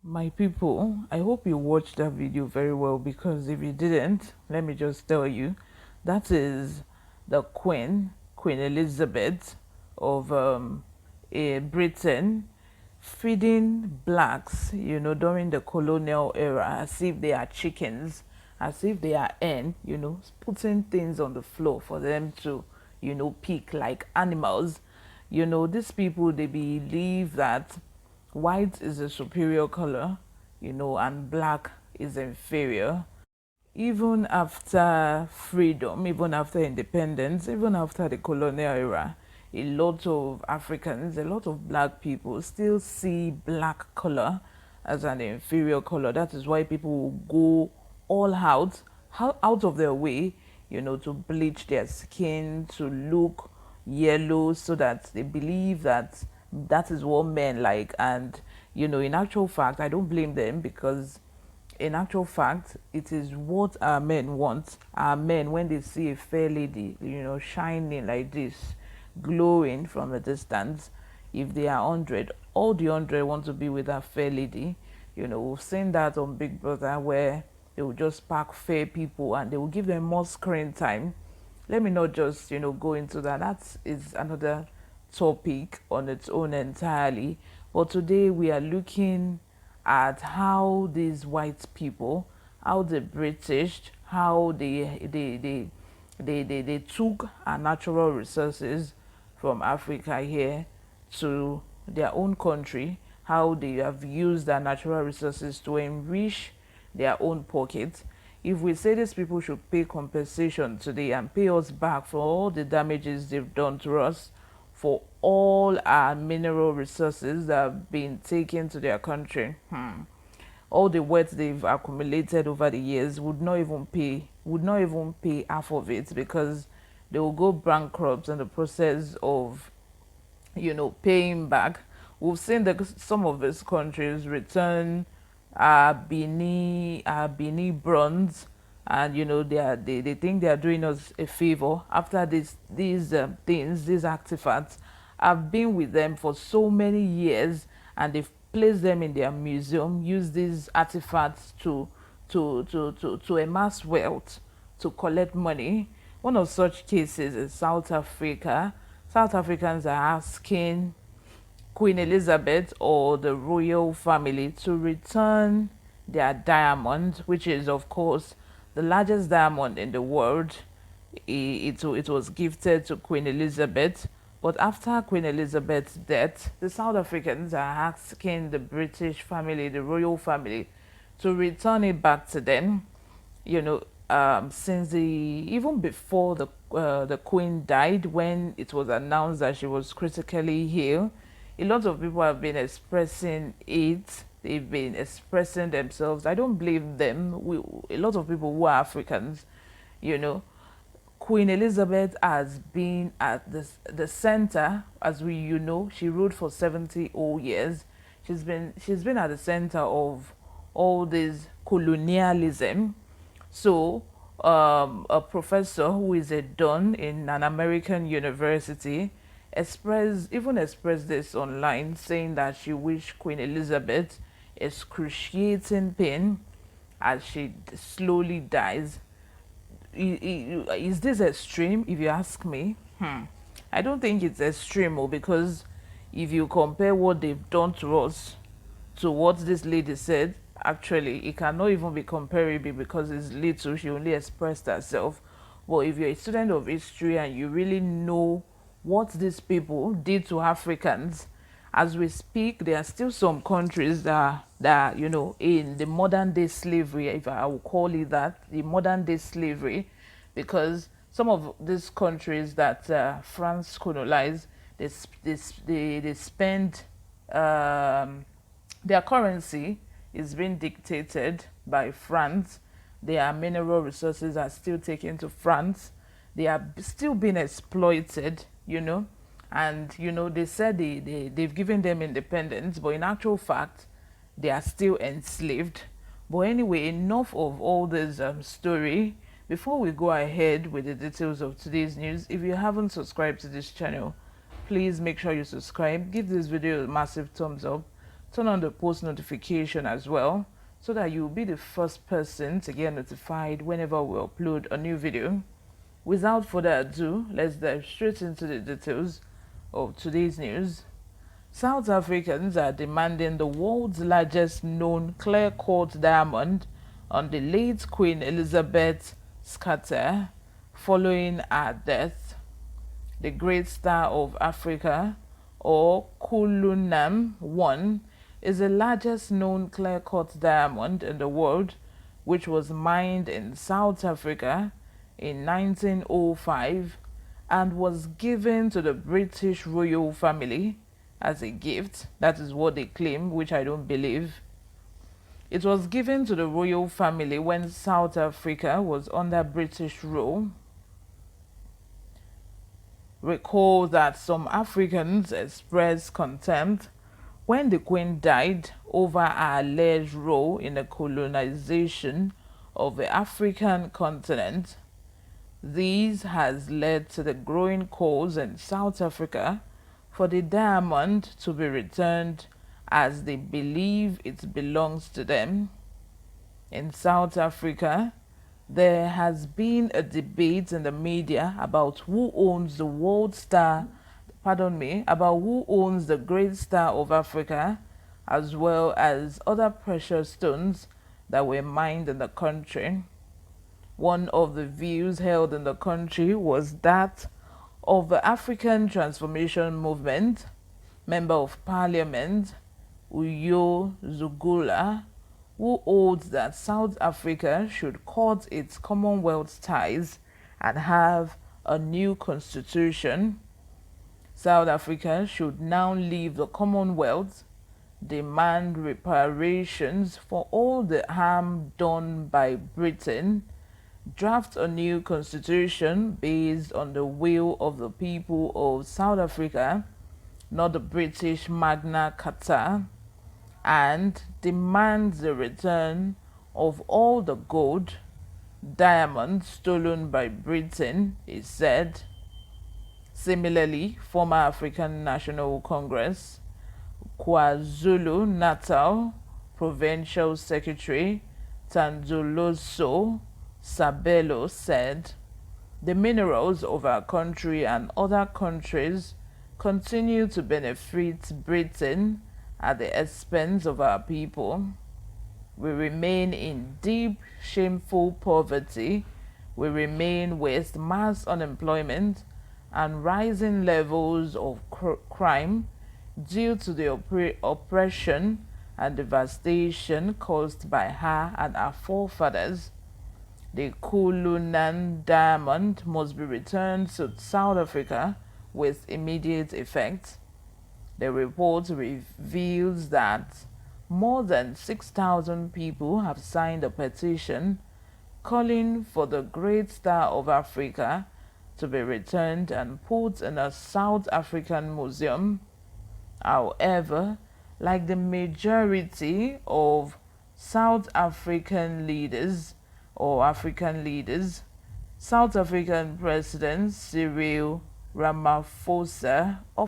My people, I hope you watched that video very well, because if you didn't, let me just tell you, that is the Queen Elizabeth of Britain, feeding blacks, during the colonial era, as if they are chickens, as if they are putting things on the floor for them to, pick like animals. These people, they believe that white is a superior color, and black is inferior. Even after freedom, even after independence, even after the colonial era, a lot of Africans, a lot of black people still see black color as an inferior color. That is why people will go all out of their way, to bleach their skin to look yellow, so that they believe that that is what men like. And in actual fact, I don't blame them, because in actual fact, it is what our men want. Our men, when they see a fair lady, shining like this, glowing from a distance, if they are 100, all the 100 want to be with that fair lady. We've seen that on Big Brother, where they will just pack fair people and they will give them more screen time. Let me not just, go into that. That is another topic on its own entirely. But today we are looking at how these white people, how the British, how they took our natural resources from Africa here to their own country, how they have used their natural resources to enrich their own pockets. If we say these people should pay compensation today and pay us back for all the damages they've done to us, for all our mineral resources that have been taken to their country, all the wealth they've accumulated over the years would not even pay half of it, because they will go bankrupt in the process of paying back. We've seen that some of these countries return Bini bronze, and they think they are doing us a favor after these artifacts have been with them for so many years, and they've placed them in their museum, use these artifacts to amass wealth, to collect money. One of such cases is South Africa. South Africans are asking Queen Elizabeth or the royal family to return their diamond, which is, of course, the largest diamond in the world. It was gifted to Queen Elizabeth. But after Queen Elizabeth's death, the South Africans are asking the British family, the royal family, to return it back to them. Since even before the Queen died, when it was announced that she was critically ill, a lot of people have been expressing it. They've been expressing themselves. I don't blame them. A lot of people who are Africans, you know, Queen Elizabeth has been at the center, as she ruled for 70 whole years. She's been at the center of all this colonialism. So, a professor who is a don in an American university expressed this online, saying that she wished Queen Elizabeth excruciating pain as she slowly dies. Is this extreme, if you ask me? I don't think it's extreme, because if you compare what they've done to us to what this lady said, actually it cannot even be comparable, because it's little. She only expressed herself. But if you're a student of history and you really know what these people did to Africans, as we speak, there are still some countries that in the modern day slavery, if I will call it that, the modern day slavery, because some of these countries that France colonized, they spend their currency is being dictated by France. Their mineral resources are still taken to France. They are still being exploited, and they said they've given them independence, but in actual fact they are still enslaved. But anyway, enough of all this story. Before we go ahead with the details of today's news, if you haven't subscribed to this channel, please make sure you subscribe. Give this video a massive thumbs up. turn on the post notification as well, so that you'll be the first person to get notified whenever we upload a new video. Without further ado, let's dive straight into the details of today's news. South Africans are demanding the world's largest known clear-cut diamond on the late Queen Elizabeth scatter following her death. The Great Star of Africa, or Cullinan 1, is the largest known clear-cut diamond in the world, which was mined in South Africa in 1905 and was given to the British royal family as a gift. That is what they claim, which I don't believe. It was given to the royal family when South Africa was under British rule. Recall that some Africans expressed contempt when the Queen died over her alleged role in the colonization of the African continent. This has led to the growing calls in South Africa for the diamond to be returned, as they believe it belongs to them. In South Africa, there has been a debate in the media about who owns the about who owns the Great Star of Africa, as well as other precious stones that were mined in the country. One of the views held in the country was that of the African Transformation Movement Member of Parliament Uyo Zugula, who holds that South Africa should cut its Commonwealth ties and have a new constitution. South Africa should now leave the Commonwealth, demand reparations for all the harm done by Britain, draft a new constitution based on the will of the people of South Africa, not the British Magna Carta, and demands the return of all the gold, diamonds stolen by Britain, it said. Similarly, former African National Congress, KwaZulu-Natal Provincial Secretary Thandolozo Sabelo said, "The minerals of our country and other countries continue to benefit Britain at the expense of our people. We remain in deep, shameful poverty. We remain with mass unemployment and rising levels of crime due to the oppression and devastation caused by her and her forefathers. The Cullinan diamond must be returned to South Africa with immediate effect." The report reveals that more than 6,000 people have signed a petition calling for the Great Star of Africa to be returned and put in a South African museum. However, like the majority of South African leaders or African leaders, South African President Cyril Ramaphosa